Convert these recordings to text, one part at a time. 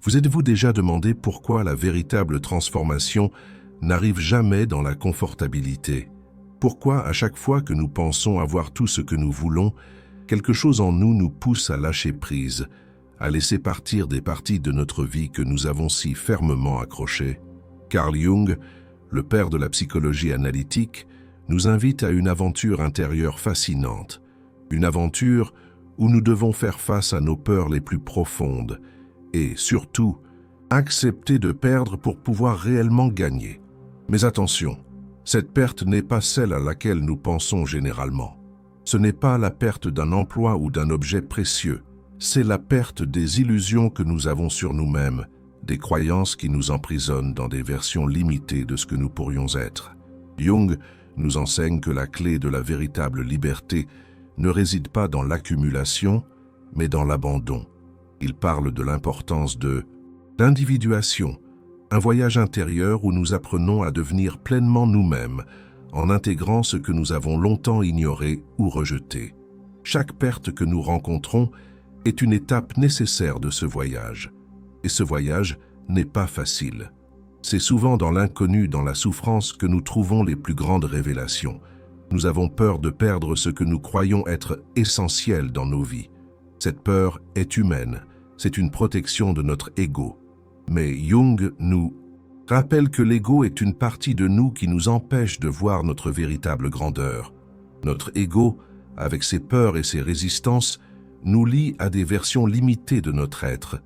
Vous êtes-vous déjà demandé pourquoi la véritable transformation n'arrive jamais dans la confortabilité? Pourquoi, à chaque fois que nous pensons avoir tout ce que nous voulons, quelque chose en nous nous pousse à lâcher prise, à laisser partir des parties de notre vie que nous avons si fermement accrochées? Carl Jung, le père de la psychologie analytique, nous invite à une aventure intérieure fascinante, une aventure où nous devons faire face à nos peurs les plus profondes et, surtout, accepter de perdre pour pouvoir réellement gagner. Mais attention, cette perte n'est pas celle à laquelle nous pensons généralement. Ce n'est pas la perte d'un emploi ou d'un objet précieux, c'est la perte des illusions que nous avons sur nous-mêmes, des croyances qui nous emprisonnent dans des versions limitées de ce que nous pourrions être. Jung nous enseigne que la clé de la véritable liberté ne réside pas dans l'accumulation, mais dans l'abandon. Il parle de l'importance de l'individuation, un voyage intérieur où nous apprenons à devenir pleinement nous-mêmes, en intégrant ce que nous avons longtemps ignoré ou rejeté. Chaque perte que nous rencontrons est une étape nécessaire de ce voyage. Et ce voyage n'est pas facile. C'est souvent dans l'inconnu, dans la souffrance, que nous trouvons les plus grandes révélations. Nous avons peur de perdre ce que nous croyons être essentiel dans nos vies. Cette peur est humaine, c'est une protection de notre ego. Mais Jung nous rappelle que l'ego est une partie de nous qui nous empêche de voir notre véritable grandeur. Notre ego, avec ses peurs et ses résistances, nous lie à des versions limitées de notre être.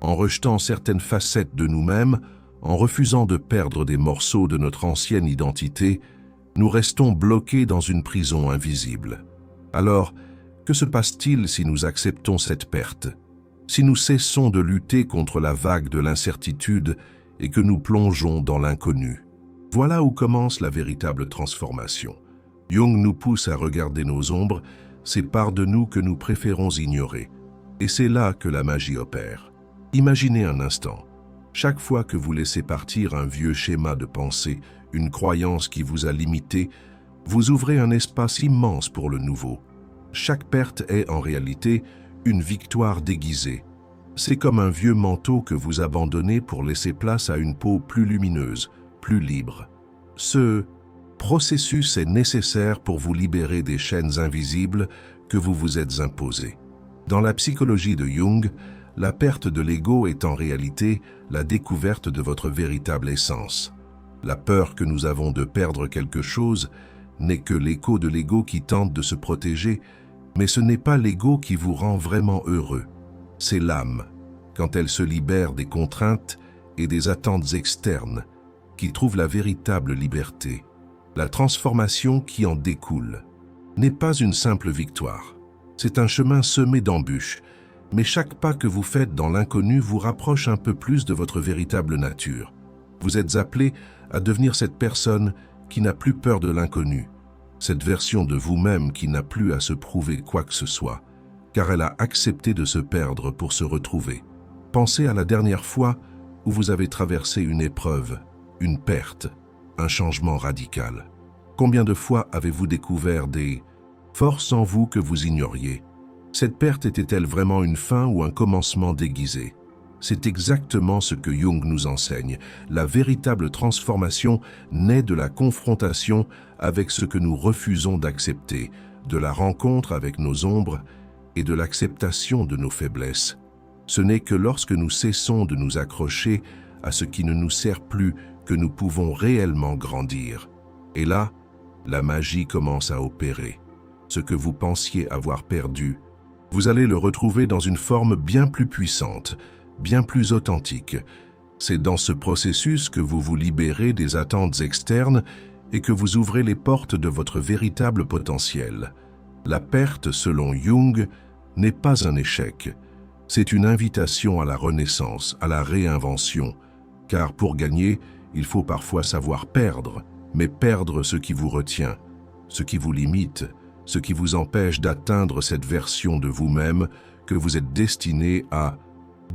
En rejetant certaines facettes de nous-mêmes, en refusant de perdre des morceaux de notre ancienne identité, nous restons bloqués dans une prison invisible. Alors, que se passe-t-il si nous acceptons cette perte? Si nous cessons de lutter contre la vague de l'incertitude et que nous plongeons dans l'inconnu? Voilà où commence la véritable transformation. Jung nous pousse à regarder nos ombres, ces parts de nous que nous préférons ignorer. Et c'est là que la magie opère. Imaginez un instant. Chaque fois que vous laissez partir un vieux schéma de pensée, une croyance qui vous a limité, vous ouvrez un espace immense pour le nouveau. Chaque perte est en réalité une victoire déguisée. C'est comme un vieux manteau que vous abandonnez pour laisser place à une peau plus lumineuse, plus libre. Ce processus est nécessaire pour vous libérer des chaînes invisibles que vous vous êtes imposées. Dans la psychologie de Jung, la perte de l'ego est en réalité la découverte de votre véritable essence. La peur que nous avons de perdre quelque chose n'est que l'écho de l'ego qui tente de se protéger, mais ce n'est pas l'ego qui vous rend vraiment heureux. C'est l'âme, quand elle se libère des contraintes et des attentes externes, qui trouve la véritable liberté. La transformation qui en découle n'est pas une simple victoire. C'est un chemin semé d'embûches, mais chaque pas que vous faites dans l'inconnu vous rapproche un peu plus de votre véritable nature. Vous êtes appelé à devenir cette personne qui n'a plus peur de l'inconnu, cette version de vous-même qui n'a plus à se prouver quoi que ce soit, car elle a accepté de se perdre pour se retrouver. Pensez à la dernière fois où vous avez traversé une épreuve, une perte, un changement radical. Combien de fois avez-vous découvert des forces en vous que vous ignoriez? Cette perte était-elle vraiment une fin ou un commencement déguisé? C'est exactement ce que Jung nous enseigne. La véritable transformation naît de la confrontation avec ce que nous refusons d'accepter, de la rencontre avec nos ombres et de l'acceptation de nos faiblesses. Ce n'est que lorsque nous cessons de nous accrocher à ce qui ne nous sert plus que nous pouvons réellement grandir. Et là, la magie commence à opérer. Ce que vous pensiez avoir perdu, vous allez le retrouver dans une forme bien plus puissante, bien plus authentique. C'est dans ce processus que vous vous libérez des attentes externes et que vous ouvrez les portes de votre véritable potentiel. La perte, selon Jung, n'est pas un échec. C'est une invitation à la renaissance, à la réinvention. Car pour gagner, il faut parfois savoir perdre, mais perdre ce qui vous retient, ce qui vous limite, ce qui vous empêche d'atteindre cette version de vous-même que vous êtes destiné à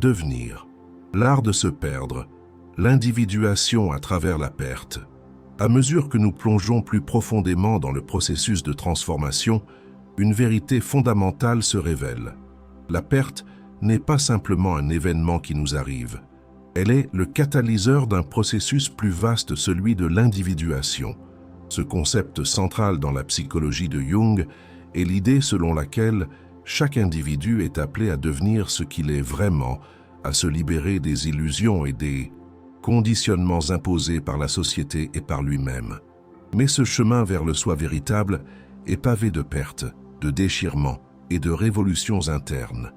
devenir. L'art de se perdre, l'individuation à travers la perte. À mesure que nous plongeons plus profondément dans le processus de transformation, une vérité fondamentale se révèle. La perte n'est pas simplement un événement qui nous arrive. Elle est le catalyseur d'un processus plus vaste, celui de l'individuation. Ce concept central dans la psychologie de Jung est l'idée selon laquelle chaque individu est appelé à devenir ce qu'il est vraiment, à se libérer des illusions et des conditionnements imposés par la société et par lui-même. Mais ce chemin vers le soi véritable est pavé de pertes, de déchirements et de révolutions internes.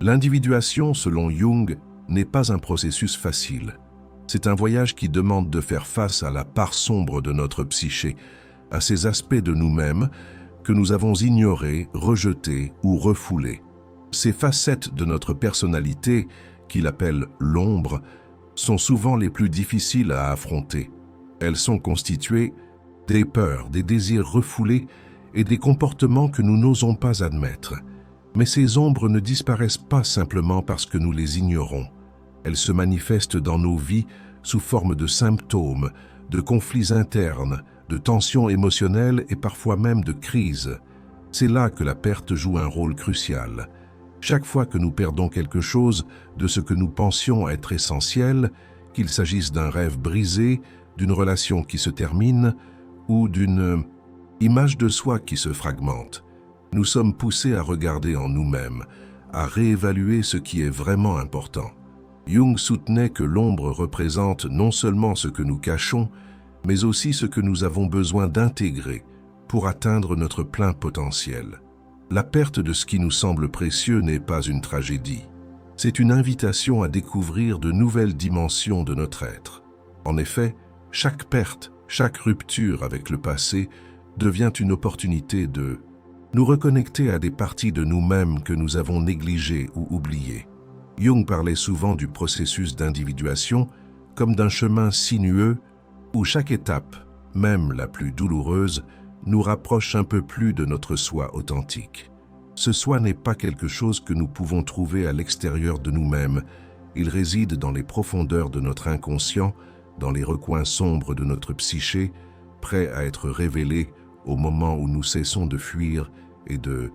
L'individuation, selon Jung, n'est pas un processus facile. C'est un voyage qui demande de faire face à la part sombre de notre psyché, à ces aspects de nous-mêmes que nous avons ignorés, rejetés ou refoulés. Ces facettes de notre personnalité, qu'il appelle l'ombre, sont souvent les plus difficiles à affronter. Elles sont constituées des peurs, des désirs refoulés et des comportements que nous n'osons pas admettre. Mais ces ombres ne disparaissent pas simplement parce que nous les ignorons. Elles se manifestent dans nos vies sous forme de symptômes, de conflits internes, de tensions émotionnelles et parfois même de crises. C'est là que la perte joue un rôle crucial. Chaque fois que nous perdons quelque chose de ce que nous pensions être essentiel, qu'il s'agisse d'un rêve brisé, d'une relation qui se termine ou d'une image de soi qui se fragmente, nous sommes poussés à regarder en nous-mêmes, à réévaluer ce qui est vraiment important. Jung soutenait que l'ombre représente non seulement ce que nous cachons, mais aussi ce que nous avons besoin d'intégrer pour atteindre notre plein potentiel. La perte de ce qui nous semble précieux n'est pas une tragédie. C'est une invitation à découvrir de nouvelles dimensions de notre être. En effet, chaque perte, chaque rupture avec le passé devient une opportunité de nous reconnecter à des parties de nous-mêmes que nous avons négligées ou oubliées. Jung parlait souvent du processus d'individuation comme d'un chemin sinueux où chaque étape, même la plus douloureuse, nous rapproche un peu plus de notre soi authentique. Ce soi n'est pas quelque chose que nous pouvons trouver à l'extérieur de nous-mêmes. Il réside dans les profondeurs de notre inconscient, dans les recoins sombres de notre psyché, prêt à être révélé au moment où nous cessons de fuir et de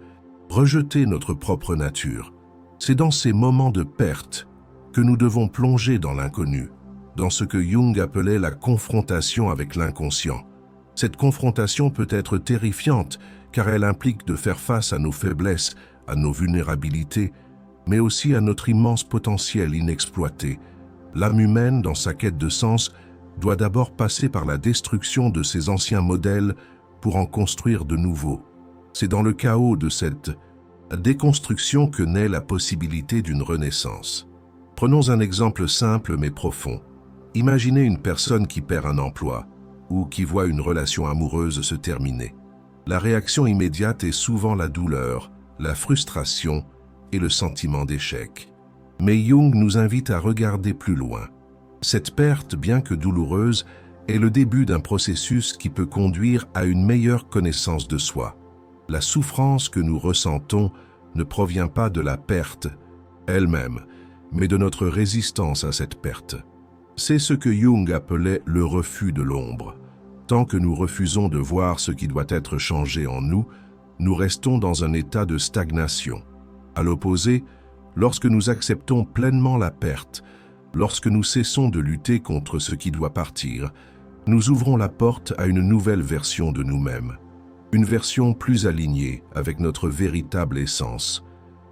rejeter notre propre nature. C'est dans ces moments de perte que nous devons plonger dans l'inconnu, dans ce que Jung appelait la confrontation avec l'inconscient. Cette confrontation peut être terrifiante car elle implique de faire face à nos faiblesses, à nos vulnérabilités, mais aussi à notre immense potentiel inexploité. L'âme humaine, dans sa quête de sens, doit d'abord passer par la destruction de ses anciens modèles pour en construire de nouveaux. C'est dans le chaos de cette déconstruction que naît la possibilité d'une renaissance. Prenons un exemple simple mais profond. Imaginez une personne qui perd un emploi ou qui voit une relation amoureuse se terminer. La réaction immédiate est souvent la douleur, la frustration et le sentiment d'échec. Mais Jung nous invite à regarder plus loin. Cette perte, bien que douloureuse, est le début d'un processus qui peut conduire à une meilleure connaissance de soi. La souffrance que nous ressentons ne provient pas de la perte elle-même, mais de notre résistance à cette perte. C'est ce que Jung appelait le refus de l'ombre. Tant que nous refusons de voir ce qui doit être changé en nous, nous restons dans un état de stagnation. À l'opposé, lorsque nous acceptons pleinement la perte, lorsque nous cessons de lutter contre ce qui doit partir, nous ouvrons la porte à une nouvelle version de nous-mêmes. Une version plus alignée avec notre véritable essence.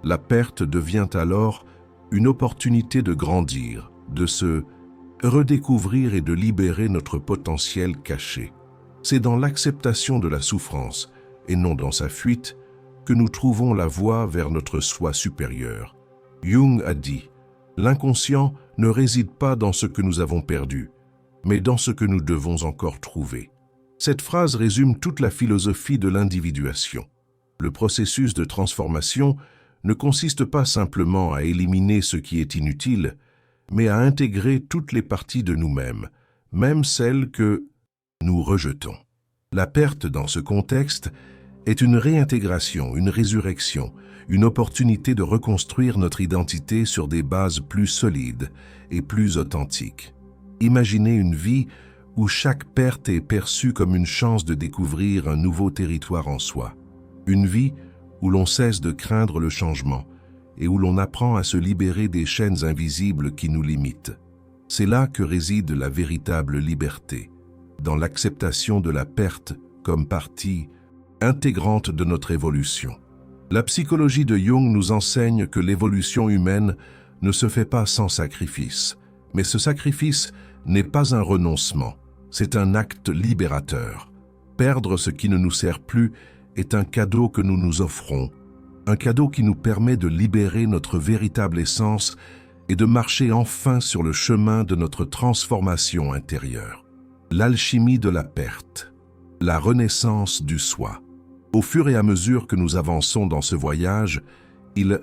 La perte devient alors une opportunité de grandir, de se redécouvrir et de libérer notre potentiel caché. C'est dans l'acceptation de la souffrance, et non dans sa fuite, que nous trouvons la voie vers notre soi supérieur. Jung a dit « L'inconscient ne réside pas dans ce que nous avons perdu, mais dans ce que nous devons encore trouver. » Cette phrase résume toute la philosophie de l'individuation. Le processus de transformation ne consiste pas simplement à éliminer ce qui est inutile, mais à intégrer toutes les parties de nous-mêmes, même celles que nous rejetons. La perte dans ce contexte est une réintégration, une résurrection, une opportunité de reconstruire notre identité sur des bases plus solides et plus authentiques. Imaginez une vie où chaque perte est perçue comme une chance de découvrir un nouveau territoire en soi. Une vie où l'on cesse de craindre le changement et où l'on apprend à se libérer des chaînes invisibles qui nous limitent. C'est là que réside la véritable liberté, dans l'acceptation de la perte comme partie intégrante de notre évolution. La psychologie de Jung nous enseigne que l'évolution humaine ne se fait pas sans sacrifice, mais ce sacrifice n'est pas un renoncement, c'est un acte libérateur. Perdre ce qui ne nous sert plus est un cadeau que nous nous offrons, un cadeau qui nous permet de libérer notre véritable essence et de marcher enfin sur le chemin de notre transformation intérieure. L'alchimie de la perte, la renaissance du soi. Au fur et à mesure que nous avançons dans ce voyage, il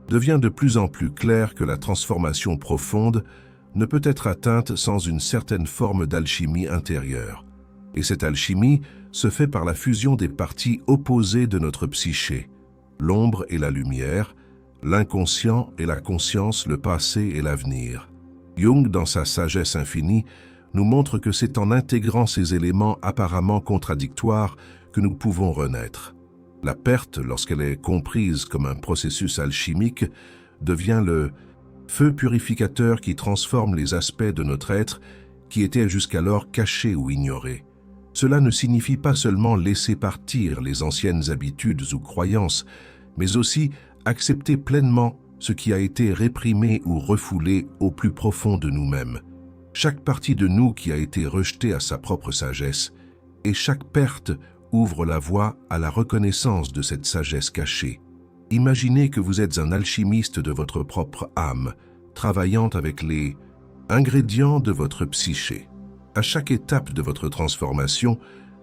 devient de plus en plus clair que la transformation profonde ne peut être atteinte sans une certaine forme d'alchimie intérieure. Et cette alchimie se fait par la fusion des parties opposées de notre psyché, l'ombre et la lumière, l'inconscient et la conscience, le passé et l'avenir. Jung, dans sa sagesse infinie, nous montre que c'est en intégrant ces éléments apparemment contradictoires que nous pouvons renaître. La perte, lorsqu'elle est comprise comme un processus alchimique, devient le feu purificateur qui transforme les aspects de notre être qui étaient jusqu'alors cachés ou ignorés. Cela ne signifie pas seulement laisser partir les anciennes habitudes ou croyances, mais aussi accepter pleinement ce qui a été réprimé ou refoulé au plus profond de nous-mêmes. Chaque partie de nous qui a été rejetée à sa propre sagesse, et chaque perte ouvre la voie à la reconnaissance de cette sagesse cachée. Imaginez que vous êtes un alchimiste de votre propre âme, travaillant avec les ingrédients de votre psyché. À chaque étape de votre transformation,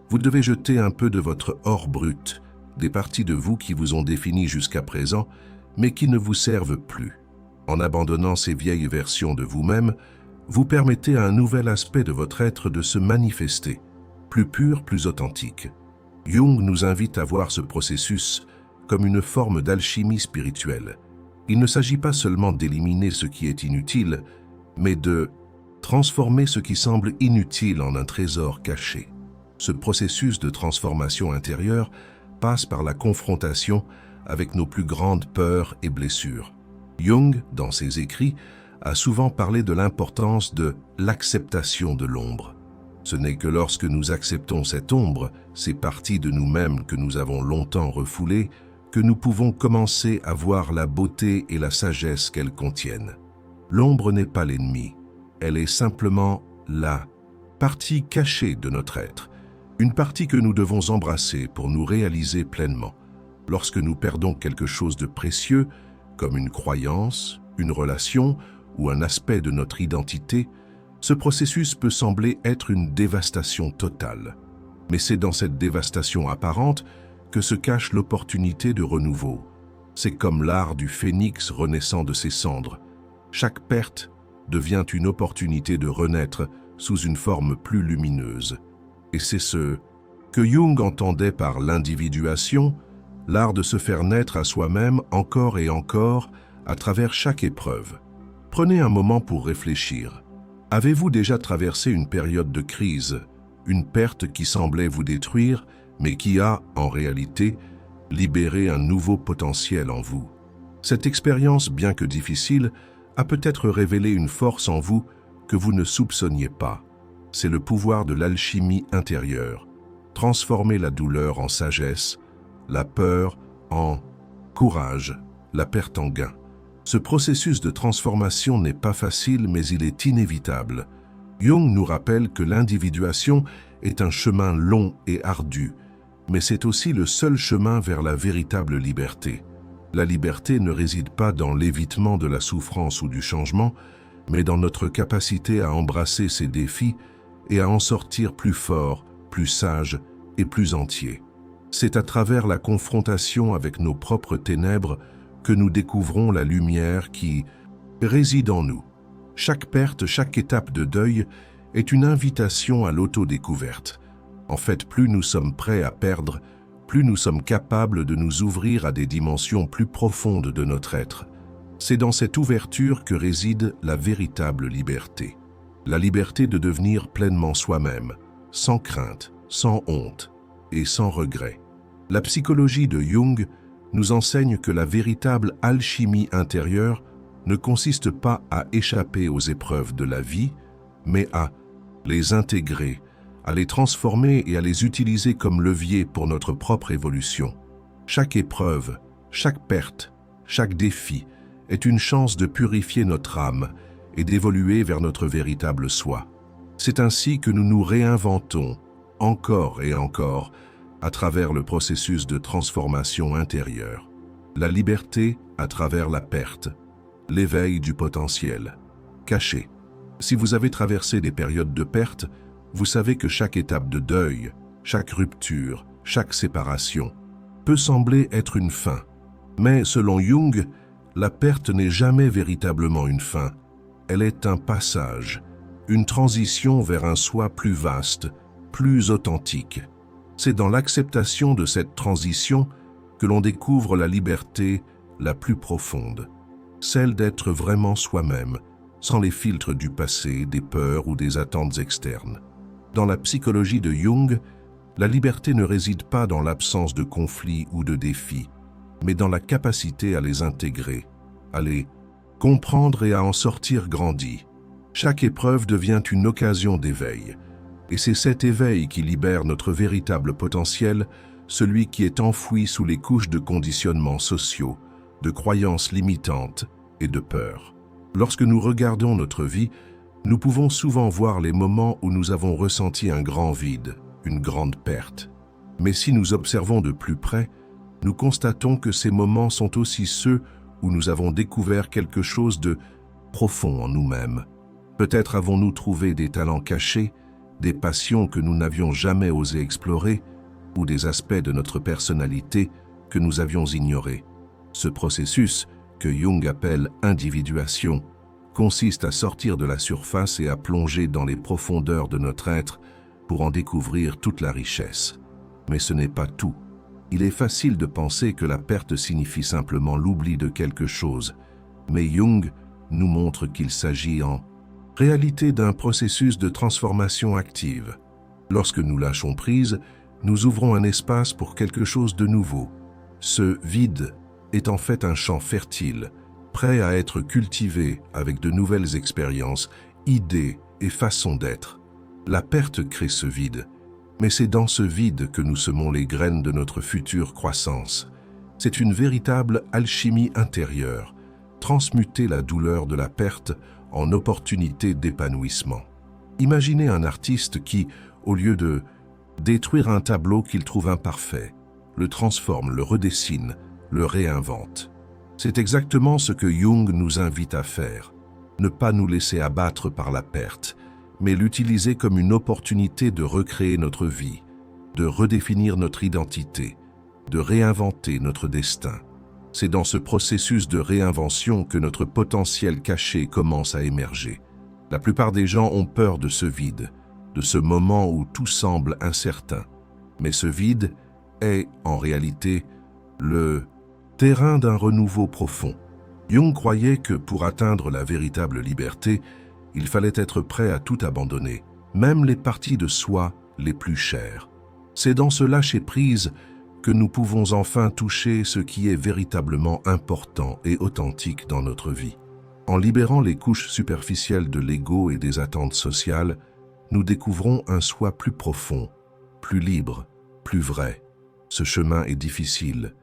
vous devez jeter un peu de votre or brut, des parties de vous qui vous ont défini jusqu'à présent, mais qui ne vous servent plus. En abandonnant ces vieilles versions de vous-même, vous permettez à un nouvel aspect de votre être de se manifester, plus pur, plus authentique. Jung nous invite à voir ce processus comme une forme d'alchimie spirituelle. Il ne s'agit pas seulement d'éliminer ce qui est inutile, mais de transformer ce qui semble inutile en un trésor caché. Ce processus de transformation intérieure passe par la confrontation avec nos plus grandes peurs et blessures. Jung, dans ses écrits, a souvent parlé de l'importance de l'acceptation de l'ombre. Ce n'est que lorsque nous acceptons cette ombre, ces parties de nous-mêmes que nous avons longtemps refoulées, que nous pouvons commencer à voir la beauté et la sagesse qu'elles contiennent. L'ombre n'est pas l'ennemi, elle est simplement la partie cachée de notre être, une partie que nous devons embrasser pour nous réaliser pleinement. Lorsque nous perdons quelque chose de précieux, comme une croyance, une relation ou un aspect de notre identité, ce processus peut sembler être une dévastation totale. Mais c'est dans cette dévastation apparente que se cache l'opportunité de renouveau. C'est comme l'art du phénix renaissant de ses cendres. Chaque perte devient une opportunité de renaître sous une forme plus lumineuse. Et c'est ce que Jung entendait par l'individuation, l'art de se faire naître à soi-même encore et encore à travers chaque épreuve. Prenez un moment pour réfléchir. Avez-vous déjà traversé une période de crise, une perte qui semblait vous détruire, mais qui a, en réalité, libéré un nouveau potentiel en vous? Cette expérience, bien que difficile, a peut-être révélé une force en vous que vous ne soupçonniez pas. C'est le pouvoir de l'alchimie intérieure. Transformer la douleur en sagesse, la peur en courage, la perte en gain. Ce processus de transformation n'est pas facile, mais il est inévitable. Jung nous rappelle que l'individuation est un chemin long et ardu, mais c'est aussi le seul chemin vers la véritable liberté. La liberté ne réside pas dans l'évitement de la souffrance ou du changement, mais dans notre capacité à embrasser ces défis et à en sortir plus fort, plus sage et plus entier. C'est à travers la confrontation avec nos propres ténèbres que nous découvrons la lumière qui réside en nous. Chaque perte, chaque étape de deuil est une invitation à l'autodécouverte. En fait, plus nous sommes prêts à perdre, plus nous sommes capables de nous ouvrir à des dimensions plus profondes de notre être. C'est dans cette ouverture que réside la véritable liberté. La liberté de devenir pleinement soi-même, sans crainte, sans honte et sans regret. La psychologie de Jung nous enseigne que la véritable alchimie intérieure ne consiste pas à échapper aux épreuves de la vie, mais à les intégrer, à les transformer et à les utiliser comme levier pour notre propre évolution. Chaque épreuve, chaque perte, chaque défi est une chance de purifier notre âme et d'évoluer vers notre véritable soi. C'est ainsi que nous nous réinventons, encore et encore, à travers le processus de transformation intérieure. La liberté à travers la perte, l'éveil du potentiel, caché. Si vous avez traversé des périodes de perte, vous savez que chaque étape de deuil, chaque rupture, chaque séparation peut sembler être une fin. Mais selon Jung, la perte n'est jamais véritablement une fin. Elle est un passage, une transition vers un soi plus vaste, plus authentique. C'est dans l'acceptation de cette transition que l'on découvre la liberté la plus profonde, celle d'être vraiment soi-même, sans les filtres du passé, des peurs ou des attentes externes. Dans la psychologie de Jung, la liberté ne réside pas dans l'absence de conflits ou de défis, mais dans la capacité à les intégrer, à les comprendre et à en sortir grandi. Chaque épreuve devient une occasion d'éveil, et c'est cet éveil qui libère notre véritable potentiel, celui qui est enfoui sous les couches de conditionnements sociaux, de croyances limitantes et de peur. Lorsque nous regardons notre vie, nous pouvons souvent voir les moments où nous avons ressenti un grand vide, une grande perte. Mais si nous observons de plus près, nous constatons que ces moments sont aussi ceux où nous avons découvert quelque chose de profond en nous-mêmes. Peut-être avons-nous trouvé des talents cachés, des passions que nous n'avions jamais osé explorer, ou des aspects de notre personnalité que nous avions ignorés. Ce processus, que Jung appelle individuation, consiste à sortir de la surface et à plonger dans les profondeurs de notre être pour en découvrir toute la richesse. Mais ce n'est pas tout. Il est facile de penser que la perte signifie simplement l'oubli de quelque chose, mais Jung nous montre qu'il s'agit en réalité d'un processus de transformation active. Lorsque nous lâchons prise, nous ouvrons un espace pour quelque chose de nouveau. Ce vide est en fait un champ fertile, prêt à être cultivé avec de nouvelles expériences, idées et façons d'être. La perte crée ce vide, mais c'est dans ce vide que nous semons les graines de notre future croissance. C'est une véritable alchimie intérieure, transmuter la douleur de la perte en opportunité d'épanouissement. Imaginez un artiste qui, au lieu de détruire un tableau qu'il trouve imparfait, le transforme, le redessine, le réinvente. C'est exactement ce que Jung nous invite à faire. Ne pas nous laisser abattre par la perte, mais l'utiliser comme une opportunité de recréer notre vie, de redéfinir notre identité, de réinventer notre destin. C'est dans ce processus de réinvention que notre potentiel caché commence à émerger. La plupart des gens ont peur de ce vide, de ce moment où tout semble incertain. Mais ce vide est, en réalité, le terrain d'un renouveau profond. Jung croyait que pour atteindre la véritable liberté, il fallait être prêt à tout abandonner, même les parties de soi les plus chères. C'est dans ce lâcher-prise que nous pouvons enfin toucher ce qui est véritablement important et authentique dans notre vie. En libérant les couches superficielles de l'ego et des attentes sociales, nous découvrons un soi plus profond, plus libre, plus vrai. Ce chemin est difficile.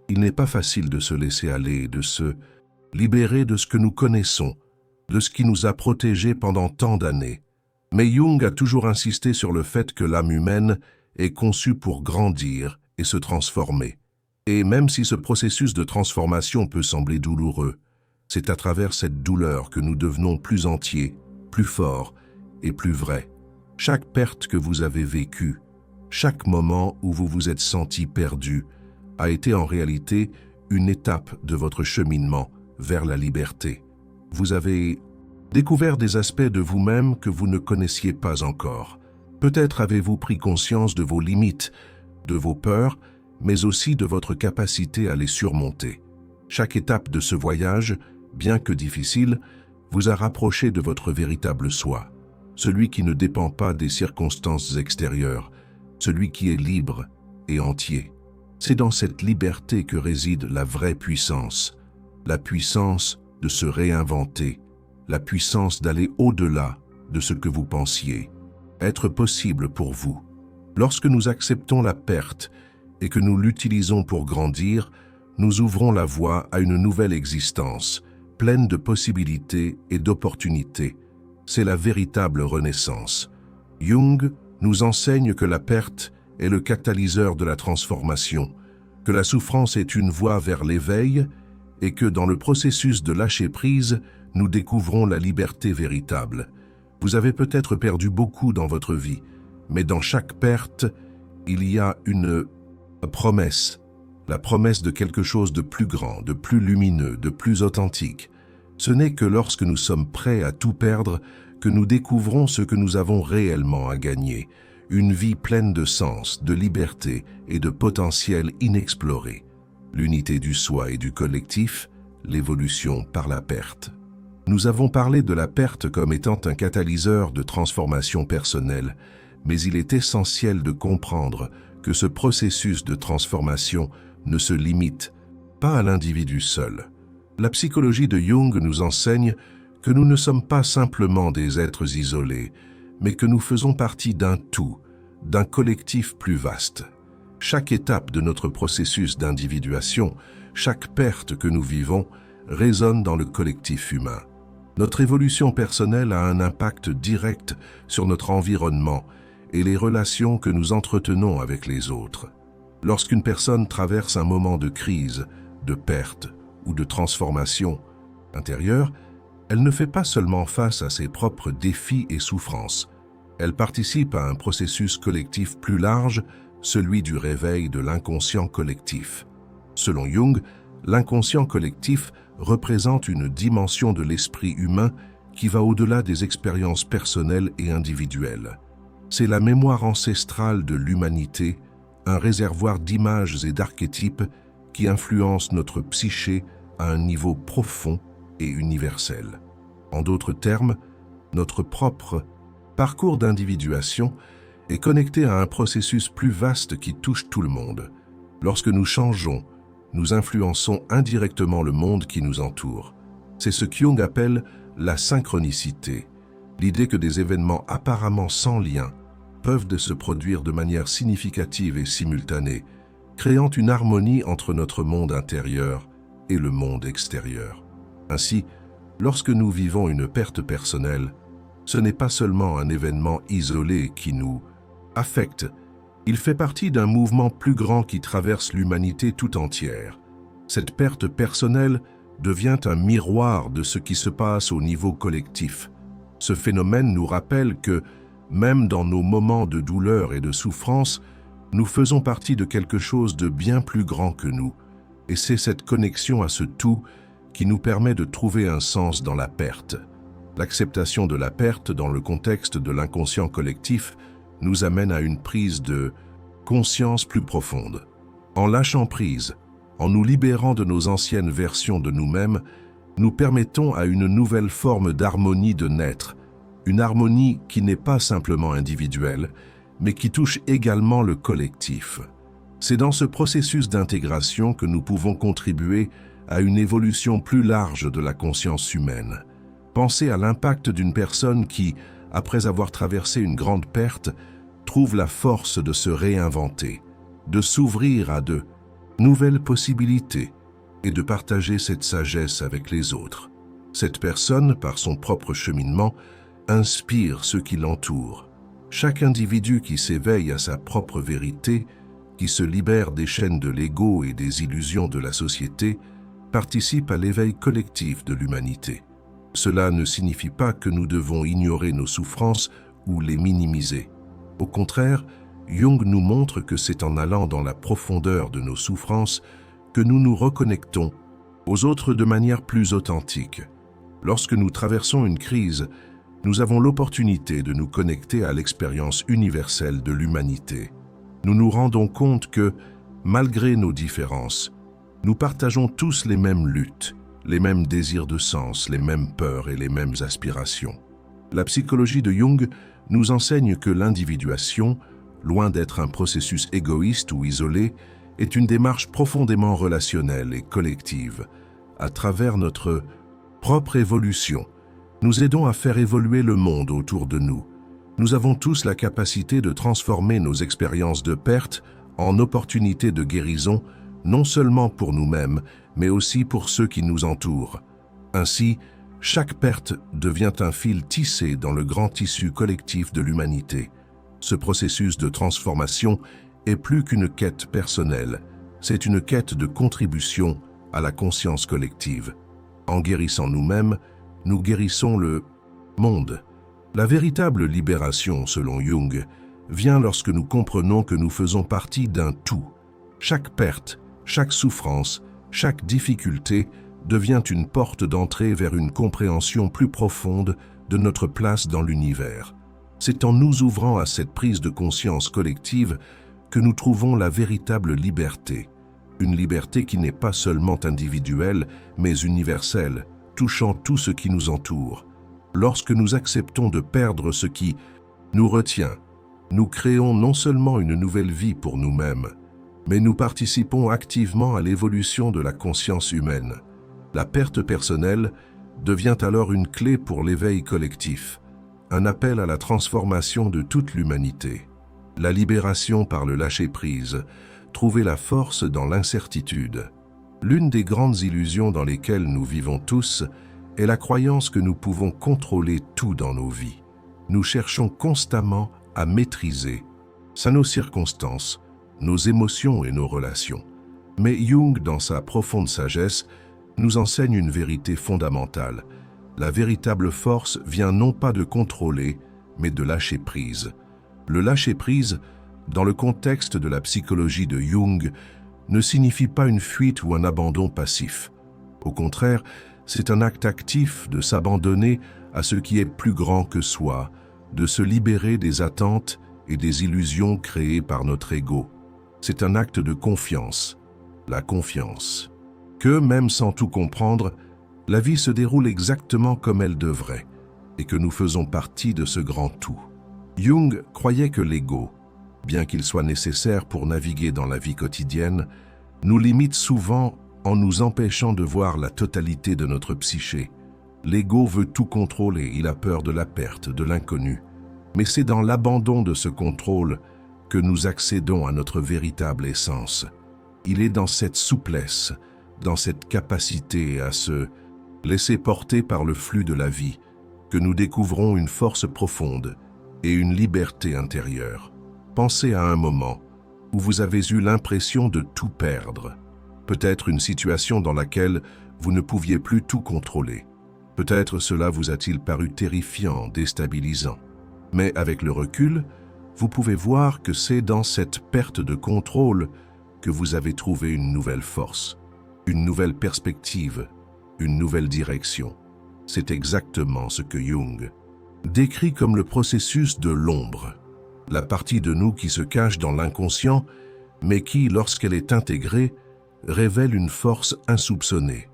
Il n'est pas facile de se laisser aller, de se libérer de ce que nous connaissons, de ce qui nous a protégés pendant tant d'années. Mais Jung a toujours insisté sur le fait que l'âme humaine est conçue pour grandir et se transformer. Et même si ce processus de transformation peut sembler douloureux, c'est à travers cette douleur que nous devenons plus entiers, plus forts et plus vrais. Chaque perte que vous avez vécue, chaque moment où vous vous êtes senti perdu, a été en réalité une étape de votre cheminement vers la liberté. Vous avez découvert des aspects de vous-même que vous ne connaissiez pas encore. Peut-être avez-vous pris conscience de vos limites, de vos peurs, mais aussi de votre capacité à les surmonter. Chaque étape de ce voyage, bien que difficile, vous a rapproché de votre véritable soi, celui qui ne dépend pas des circonstances extérieures, celui qui est libre et entier. C'est dans cette liberté que réside la vraie puissance, la puissance de se réinventer, la puissance d'aller au-delà de ce que vous pensiez, être possible pour vous. Lorsque nous acceptons la perte et que nous l'utilisons pour grandir, nous ouvrons la voie à une nouvelle existence, pleine de possibilités et d'opportunités. C'est la véritable renaissance. Jung nous enseigne que la perte est le catalyseur de la transformation, que la souffrance est une voie vers l'éveil et que dans le processus de lâcher prise, nous découvrons la liberté véritable. Vous avez peut-être perdu beaucoup dans votre vie, mais dans chaque perte, il y a une promesse, la promesse de quelque chose de plus grand, de plus lumineux, de plus authentique. Ce n'est que lorsque nous sommes prêts à tout perdre que nous découvrons ce que nous avons réellement à gagner, une vie pleine de sens, de liberté et de potentiel inexploré. L'unité du soi et du collectif, l'évolution par la perte. Nous avons parlé de la perte comme étant un catalyseur de transformation personnelle, mais il est essentiel de comprendre que ce processus de transformation ne se limite pas à l'individu seul. La psychologie de Jung nous enseigne que nous ne sommes pas simplement des êtres isolés, mais que nous faisons partie d'un tout, d'un collectif plus vaste. Chaque étape de notre processus d'individuation, chaque perte que nous vivons, résonne dans le collectif humain. Notre évolution personnelle a un impact direct sur notre environnement et les relations que nous entretenons avec les autres. Lorsqu'une personne traverse un moment de crise, de perte ou de transformation intérieure, elle ne fait pas seulement face à ses propres défis et souffrances. Elle participe à un processus collectif plus large, celui du réveil de l'inconscient collectif. Selon Jung, l'inconscient collectif représente une dimension de l'esprit humain qui va au-delà des expériences personnelles et individuelles. C'est la mémoire ancestrale de l'humanité, un réservoir d'images et d'archétypes qui influence notre psyché à un niveau profond et universel. En d'autres termes, notre propre parcours d'individuation est connecté à un processus plus vaste qui touche tout le monde. Lorsque nous changeons, nous influençons indirectement le monde qui nous entoure. C'est ce que Jung appelle la synchronicité, l'idée que des événements apparemment sans lien peuvent se produire de manière significative et simultanée, créant une harmonie entre notre monde intérieur et le monde extérieur. Ainsi, lorsque nous vivons une perte personnelle, ce n'est pas seulement un événement isolé qui nous affecte, il fait partie d'un mouvement plus grand qui traverse l'humanité tout entière. Cette perte personnelle devient un miroir de ce qui se passe au niveau collectif. Ce phénomène nous rappelle que, même dans nos moments de douleur et de souffrance, nous faisons partie de quelque chose de bien plus grand que nous. Et c'est cette connexion à ce tout qui nous permet de trouver un sens dans la perte. L'acceptation de la perte dans le contexte de l'inconscient collectif nous amène à une prise de conscience plus profonde. En lâchant prise, en nous libérant de nos anciennes versions de nous-mêmes, nous permettons à une nouvelle forme d'harmonie de naître, une harmonie qui n'est pas simplement individuelle, mais qui touche également le collectif. C'est dans ce processus d'intégration que nous pouvons contribuer à une évolution plus large de la conscience humaine. Pensez à l'impact d'une personne qui, après avoir traversé une grande perte, trouve la force de se réinventer, de s'ouvrir à de nouvelles possibilités et de partager cette sagesse avec les autres. Cette personne, par son propre cheminement, inspire ceux qui l'entourent. Chaque individu qui s'éveille à sa propre vérité, qui se libère des chaînes de l'ego et des illusions de la société, participe à l'éveil collectif de l'humanité. Cela ne signifie pas que nous devons ignorer nos souffrances ou les minimiser. Au contraire, Jung nous montre que c'est en allant dans la profondeur de nos souffrances que nous nous reconnectons aux autres de manière plus authentique. Lorsque nous traversons une crise, nous avons l'opportunité de nous connecter à l'expérience universelle de l'humanité. Nous nous rendons compte que, malgré nos différences, nous partageons tous les mêmes luttes, les mêmes désirs de sens, les mêmes peurs et les mêmes aspirations. La psychologie de Jung nous enseigne que l'individuation, loin d'être un processus égoïste ou isolé, est une démarche profondément relationnelle et collective. À travers notre propre évolution, nous aidons à faire évoluer le monde autour de nous. Nous avons tous la capacité de transformer nos expériences de perte en opportunités de guérison, non seulement pour nous-mêmes, mais aussi pour ceux qui nous entourent. Ainsi, chaque perte devient un fil tissé dans le grand tissu collectif de l'humanité. Ce processus de transformation est plus qu'une quête personnelle, c'est une quête de contribution à la conscience collective. En guérissant nous-mêmes, nous guérissons le monde. La véritable libération, selon Jung, vient lorsque nous comprenons que nous faisons partie d'un tout. Chaque perte, chaque souffrance, chaque difficulté devient une porte d'entrée vers une compréhension plus profonde de notre place dans l'univers. C'est en nous ouvrant à cette prise de conscience collective que nous trouvons la véritable liberté. Une liberté qui n'est pas seulement individuelle, mais universelle, touchant tout ce qui nous entoure. Lorsque nous acceptons de perdre ce qui nous retient, nous créons non seulement une nouvelle vie pour nous-mêmes, mais nous participons activement à l'évolution de la conscience humaine. La perte personnelle devient alors une clé pour l'éveil collectif, un appel à la transformation de toute l'humanité. La libération par le lâcher-prise, trouver la force dans l'incertitude. L'une des grandes illusions dans lesquelles nous vivons tous est la croyance que nous pouvons contrôler tout dans nos vies. Nous cherchons constamment à maîtriser nos circonstances, nos émotions et nos relations. Mais Jung, dans sa profonde sagesse, nous enseigne une vérité fondamentale. La véritable force vient non pas de contrôler, mais de lâcher prise. Le lâcher prise, dans le contexte de la psychologie de Jung, ne signifie pas une fuite ou un abandon passif. Au contraire, c'est un acte actif de s'abandonner à ce qui est plus grand que soi, de se libérer des attentes et des illusions créées par notre ego. C'est un acte de confiance, la confiance. Que, même sans tout comprendre, la vie se déroule exactement comme elle devrait, et que nous faisons partie de ce grand tout. Jung croyait que l'ego, bien qu'il soit nécessaire pour naviguer dans la vie quotidienne, nous limite souvent en nous empêchant de voir la totalité de notre psyché. L'ego veut tout contrôler, il a peur de la perte, de l'inconnu. Mais c'est dans l'abandon de ce contrôle que nous accédons à notre véritable essence. Il est dans cette souplesse, dans cette capacité à se laisser porter par le flux de la vie, que nous découvrons une force profonde et une liberté intérieure. Pensez à un moment où vous avez eu l'impression de tout perdre. Peut-être une situation dans laquelle vous ne pouviez plus tout contrôler. Peut-être cela vous a-t-il paru terrifiant, déstabilisant. Mais avec le recul, vous pouvez voir que c'est dans cette perte de contrôle que vous avez trouvé une nouvelle force, une nouvelle perspective, une nouvelle direction. C'est exactement ce que Jung décrit comme le processus de l'ombre, la partie de nous qui se cache dans l'inconscient, mais qui, lorsqu'elle est intégrée, révèle une force insoupçonnée.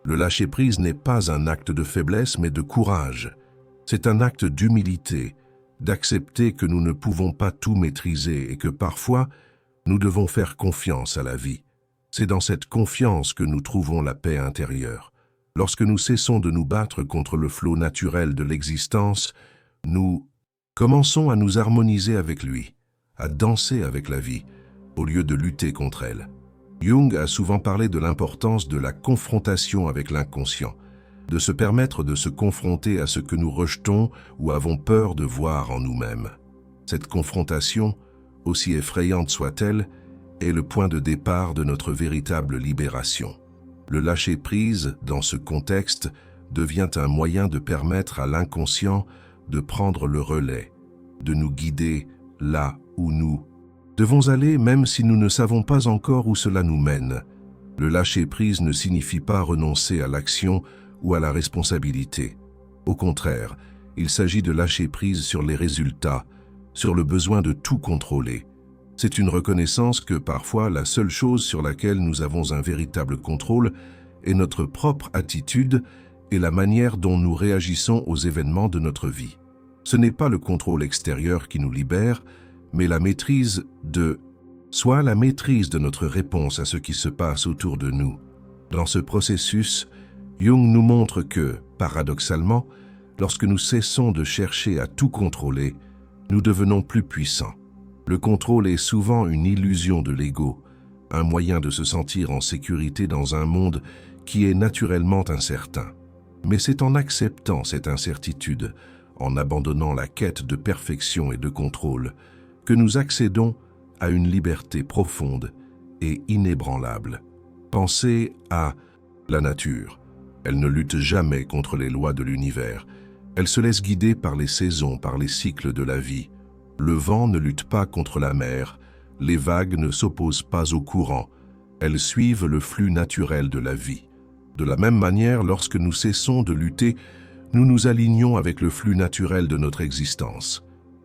Le lâcher-prise n'est pas un acte de faiblesse, mais de courage. C'est un acte d'humilité, d'accepter que nous ne pouvons pas tout maîtriser et que parfois, nous devons faire confiance à la vie. C'est dans cette confiance que nous trouvons la paix intérieure. Lorsque nous cessons de nous battre contre le flot naturel de l'existence, nous commençons à nous harmoniser avec lui, à danser avec la vie, au lieu de lutter contre elle. Jung a souvent parlé de l'importance de la confrontation avec l'inconscient, de se permettre de se confronter à ce que nous rejetons ou avons peur de voir en nous-mêmes. Cette confrontation, aussi effrayante soit-elle, est le point de départ de notre véritable libération. Le lâcher-prise, dans ce contexte, devient un moyen de permettre à l'inconscient de prendre le relais, de nous guider là où nous devons aller, même si nous ne savons pas encore où cela nous mène. Le lâcher-prise ne signifie pas renoncer à l'action ou à la responsabilité. Au contraire, il s'agit de lâcher prise sur les résultats, sur le besoin de tout contrôler. C'est une reconnaissance que parfois la seule chose sur laquelle nous avons un véritable contrôle est notre propre attitude et la manière dont nous réagissons aux événements de notre vie. Ce n'est pas le contrôle extérieur qui nous libère, mais la maîtrise de soit la maîtrise de notre réponse à ce qui se passe autour de nous. Dans ce processus, Jung nous montre que, paradoxalement, lorsque nous cessons de chercher à tout contrôler, nous devenons plus puissants. Le contrôle est souvent une illusion de l'ego, un moyen de se sentir en sécurité dans un monde qui est naturellement incertain. Mais c'est en acceptant cette incertitude, en abandonnant la quête de perfection et de contrôle, que nous accédons à une liberté profonde et inébranlable. Pensez à la nature. Elle ne lutte jamais contre les lois de l'univers. Elle se laisse guider par les saisons, par les cycles de la vie. Le vent ne lutte pas contre la mer, les vagues ne s'opposent pas au courant. Elles suivent le flux naturel de la vie. De la même manière, lorsque nous cessons de lutter, nous nous alignons avec le flux naturel de notre existence.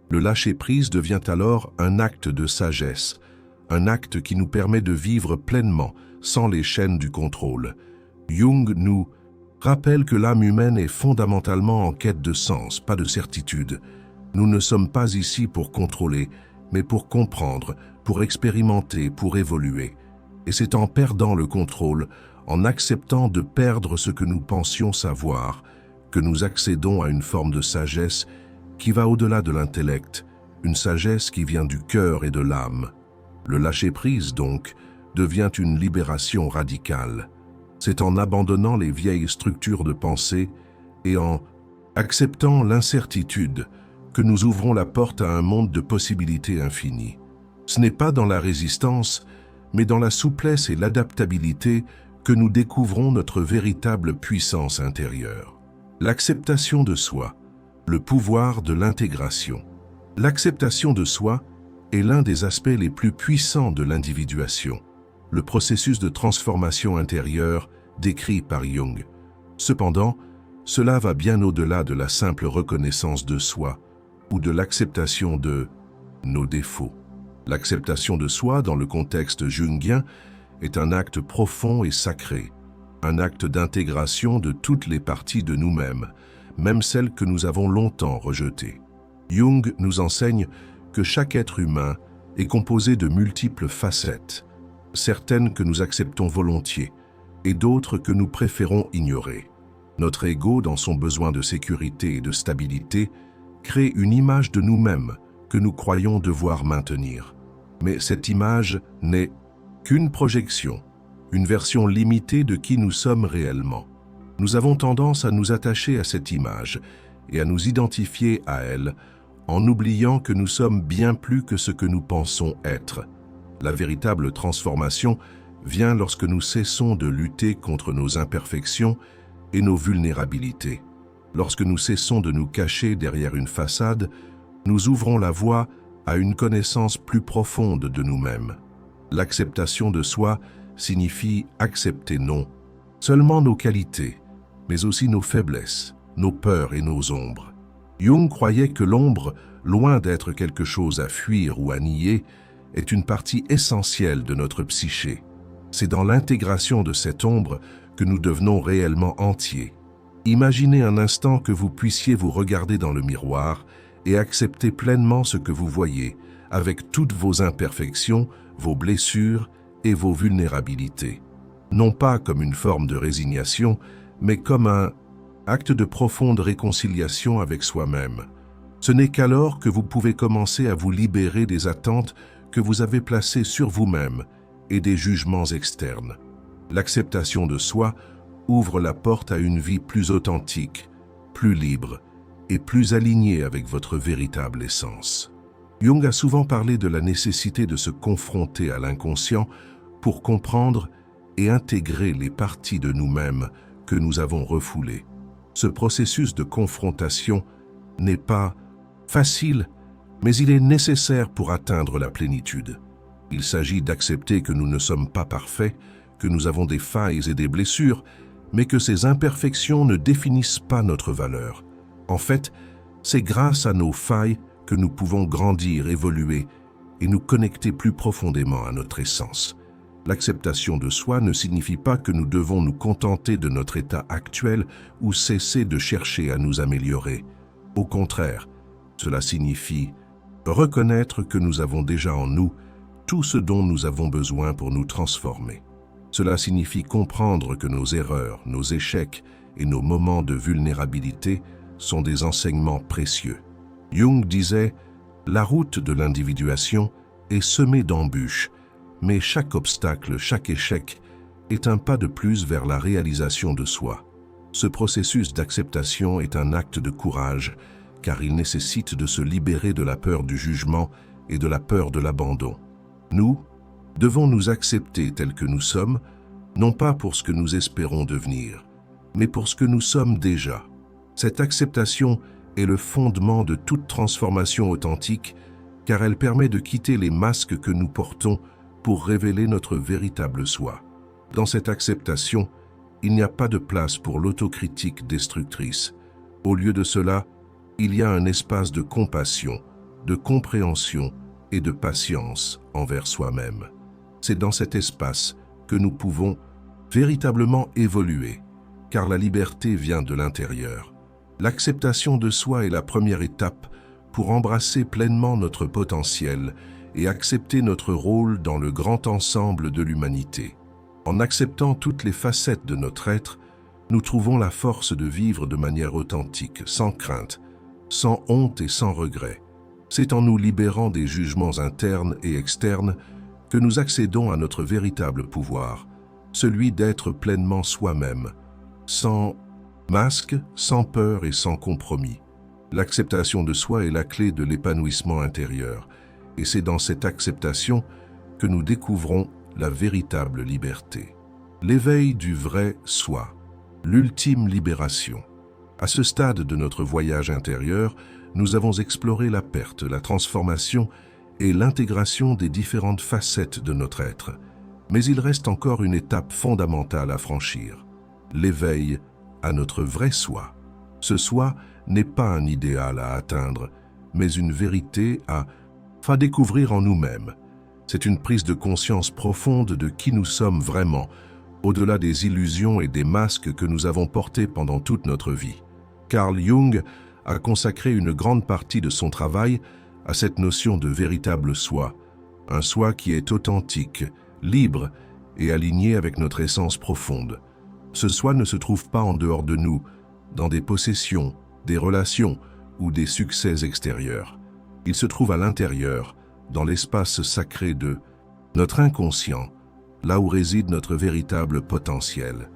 Le lâcher-prise devient alors un acte de sagesse, un acte qui nous permet de vivre pleinement, sans les chaînes du contrôle. Jung nous rappelle que l'âme humaine est fondamentalement en quête de sens, pas de certitude. Nous ne sommes pas ici pour contrôler, mais pour comprendre, pour expérimenter, pour évoluer. Et c'est en perdant le contrôle, en acceptant de perdre ce que nous pensions savoir, que nous accédons à une forme de sagesse qui va au-delà de l'intellect, une sagesse qui vient du cœur et de l'âme. Le lâcher-prise, donc, devient une libération radicale. C'est en abandonnant les vieilles structures de pensée et en acceptant l'incertitude que nous ouvrons la porte à un monde de possibilités infinies. Ce n'est pas dans la résistance, mais dans la souplesse et l'adaptabilité que nous découvrons notre véritable puissance intérieure. L'acceptation de soi, le pouvoir de l'intégration. L'acceptation de soi est l'un des aspects les plus puissants de l'individuation, le processus de transformation intérieure décrit par Jung. Cependant, cela va bien au-delà de la simple reconnaissance de soi ou de l'acceptation de nos défauts. L'acceptation de soi dans le contexte jungien est un acte profond et sacré, un acte d'intégration de toutes les parties de nous-mêmes, même celles que nous avons longtemps rejetées. Jung nous enseigne que chaque être humain est composé de multiples facettes, certaines que nous acceptons volontiers et d'autres que nous préférons ignorer. Notre ego, dans son besoin de sécurité et de stabilité, crée une image de nous-mêmes que nous croyons devoir maintenir. Mais cette image n'est qu'une projection, une version limitée de qui nous sommes réellement. Nous avons tendance à nous attacher à cette image et à nous identifier à elle en oubliant que nous sommes bien plus que ce que nous pensons être. La véritable transformation vient lorsque nous cessons de lutter contre nos imperfections et nos vulnérabilités. Lorsque nous cessons de nous cacher derrière une façade, nous ouvrons la voie à une connaissance plus profonde de nous-mêmes. L'acceptation de soi signifie accepter non seulement nos qualités, mais aussi nos faiblesses, nos peurs et nos ombres. Jung croyait que l'ombre, loin d'être quelque chose à fuir ou à nier, est une partie essentielle de notre psyché. C'est dans l'intégration de cette ombre que nous devenons réellement entiers. Imaginez un instant que vous puissiez vous regarder dans le miroir et accepter pleinement ce que vous voyez, avec toutes vos imperfections, vos blessures et vos vulnérabilités. Non pas comme une forme de résignation, mais comme un acte de profonde réconciliation avec soi-même. Ce n'est qu'alors que vous pouvez commencer à vous libérer des attentes que vous avez placées sur vous-même et des jugements externes. L'acceptation de soi ouvre la porte à une vie plus authentique, plus libre et plus alignée avec votre véritable essence. Jung a souvent parlé de la nécessité de se confronter à l'inconscient pour comprendre et intégrer les parties de nous-mêmes que nous avons refoulées. Ce processus de confrontation n'est pas facile, mais il est nécessaire pour atteindre la plénitude. Il s'agit d'accepter que nous ne sommes pas parfaits, que nous avons des failles et des blessures, mais que ces imperfections ne définissent pas notre valeur. En fait, c'est grâce à nos failles que nous pouvons grandir, évoluer et nous connecter plus profondément à notre essence. L'acceptation de soi ne signifie pas que nous devons nous contenter de notre état actuel ou cesser de chercher à nous améliorer. Au contraire, cela signifie reconnaître que nous avons déjà en nous tout ce dont nous avons besoin pour nous transformer. Cela signifie comprendre que nos erreurs, nos échecs et nos moments de vulnérabilité sont des enseignements précieux. Jung disait « La route de l'individuation est semée d'embûches, mais chaque obstacle, chaque échec est un pas de plus vers la réalisation de soi. » Ce processus d'acceptation est un acte de courage, car il nécessite de se libérer de la peur du jugement et de la peur de l'abandon. Nous devons nous accepter tels que nous sommes, non pas pour ce que nous espérons devenir, mais pour ce que nous sommes déjà. Cette acceptation est le fondement de toute transformation authentique, car elle permet de quitter les masques que nous portons pour révéler notre véritable soi. Dans cette acceptation, il n'y a pas de place pour l'autocritique destructrice. Au lieu de cela, il y a un espace de compassion, de compréhension et de patience envers soi-même. C'est dans cet espace que nous pouvons véritablement évoluer, car la liberté vient de l'intérieur. L'acceptation de soi est la première étape pour embrasser pleinement notre potentiel et accepter notre rôle dans le grand ensemble de l'humanité. En acceptant toutes les facettes de notre être, nous trouvons la force de vivre de manière authentique, sans crainte, sans honte et sans regret. C'est en nous libérant des jugements internes et externes que nous accédons à notre véritable pouvoir, celui d'être pleinement soi-même, sans masque, sans peur et sans compromis. L'acceptation de soi est la clé de l'épanouissement intérieur, et c'est dans cette acceptation que nous découvrons la véritable liberté. L'éveil du vrai soi, l'ultime libération. À ce stade de notre voyage intérieur, nous avons exploré la perte, la transformation et l'intégration des différentes facettes de notre être. Mais il reste encore une étape fondamentale à franchir, l'éveil à notre vrai soi. Ce soi n'est pas un idéal à atteindre, mais une vérité à découvrir en nous-mêmes. C'est une prise de conscience profonde de qui nous sommes vraiment, au-delà des illusions et des masques que nous avons portés pendant toute notre vie. Carl Jung a consacré une grande partie de son travail à cette notion de véritable soi, un soi qui est authentique, libre et aligné avec notre essence profonde. Ce soi ne se trouve pas en dehors de nous, dans des possessions, des relations ou des succès extérieurs. Il se trouve à l'intérieur, dans l'espace sacré de notre inconscient, là où réside notre véritable potentiel.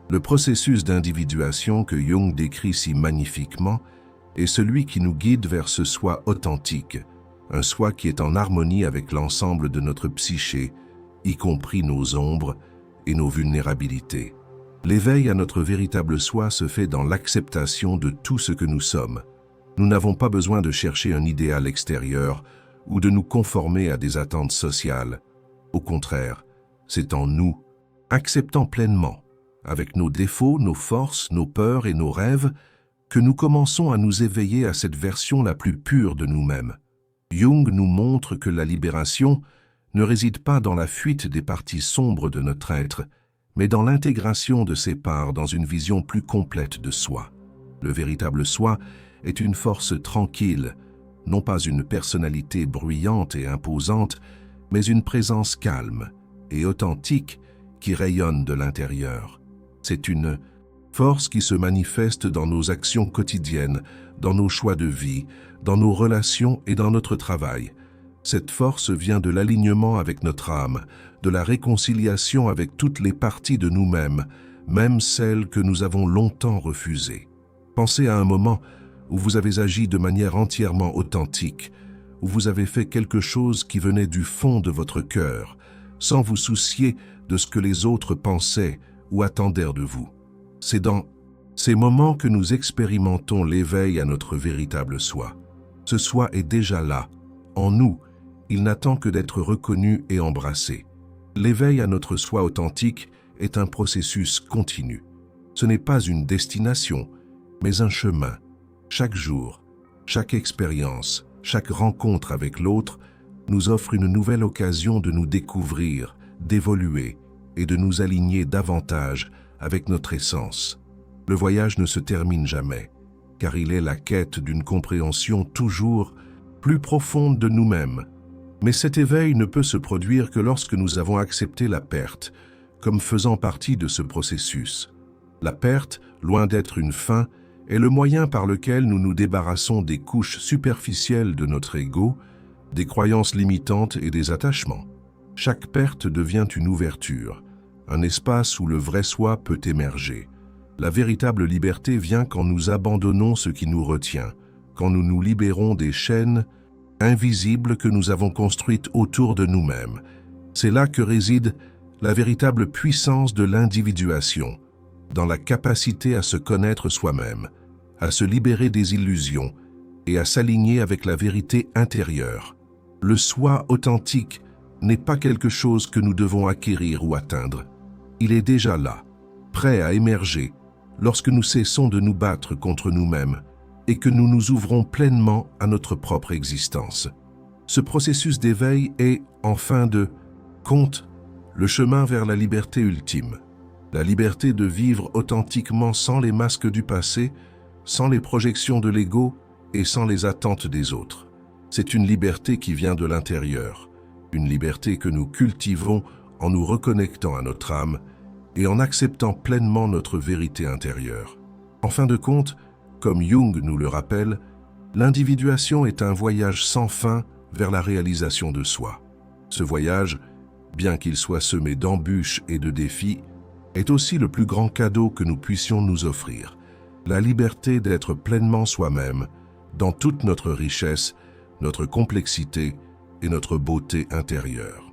Le processus d'individuation que Jung décrit si magnifiquement est celui qui nous guide vers ce soi authentique, un soi qui est en harmonie avec l'ensemble de notre psyché, y compris nos ombres et nos vulnérabilités. L'éveil à notre véritable soi se fait dans l'acceptation de tout ce que nous sommes. Nous n'avons pas besoin de chercher un idéal extérieur ou de nous conformer à des attentes sociales. Au contraire, c'est en nous, acceptant pleinement, avec nos défauts, nos forces, nos peurs et nos rêves, que nous commençons à nous éveiller à cette version la plus pure de nous-mêmes. Jung nous montre que la libération ne réside pas dans la fuite des parties sombres de notre être, mais dans l'intégration de ces parts dans une vision plus complète de soi. Le véritable soi est une force tranquille, non pas une personnalité bruyante et imposante, mais une présence calme et authentique qui rayonne de l'intérieur. C'est une force qui se manifeste dans nos actions quotidiennes, dans nos choix de vie, dans nos relations et dans notre travail. Cette force vient de l'alignement avec notre âme, de la réconciliation avec toutes les parties de nous-mêmes, même celles que nous avons longtemps refusées. Pensez à un moment où vous avez agi de manière entièrement authentique, où vous avez fait quelque chose qui venait du fond de votre cœur, sans vous soucier de ce que les autres pensaient ou attendaient de vous. C'est dans ces moments que nous expérimentons l'éveil à notre véritable soi. Ce soi est déjà là, en nous, il n'attend que d'être reconnu et embrassé. L'éveil à notre soi authentique est un processus continu. Ce n'est pas une destination, mais un chemin. Chaque jour, chaque expérience, chaque rencontre avec l'autre nous offre une nouvelle occasion de nous découvrir, d'évoluer et de nous aligner davantage avec notre essence. Le voyage ne se termine jamais, car il est la quête d'une compréhension toujours plus profonde de nous-mêmes. Mais cet éveil ne peut se produire que lorsque nous avons accepté la perte, comme faisant partie de ce processus. La perte, loin d'être une fin, est le moyen par lequel nous nous débarrassons des couches superficielles de notre ego, des croyances limitantes et des attachements. Chaque perte devient une ouverture, un espace où le vrai soi peut émerger. La véritable liberté vient quand nous abandonnons ce qui nous retient, quand nous nous libérons des chaînes invisibles que nous avons construites autour de nous-mêmes. C'est là que réside la véritable puissance de l'individuation, dans la capacité à se connaître soi-même, à se libérer des illusions et à s'aligner avec la vérité intérieure. Le soi authentique n'est pas quelque chose que nous devons acquérir ou atteindre. Il est déjà là, prêt à émerger, lorsque nous cessons de nous battre contre nous-mêmes et que nous nous ouvrons pleinement à notre propre existence. Ce processus d'éveil est, en fin de compte, le chemin vers la liberté ultime. La liberté de vivre authentiquement sans les masques du passé, sans les projections de l'ego et sans les attentes des autres. C'est une liberté qui vient de l'intérieur, une liberté que nous cultivons en nous reconnectant à notre âme et en acceptant pleinement notre vérité intérieure. En fin de compte, comme Jung nous le rappelle, l'individuation est un voyage sans fin vers la réalisation de soi. Ce voyage, bien qu'il soit semé d'embûches et de défis, est aussi le plus grand cadeau que nous puissions nous offrir, la liberté d'être pleinement soi-même, dans toute notre richesse, notre complexité et notre beauté intérieure.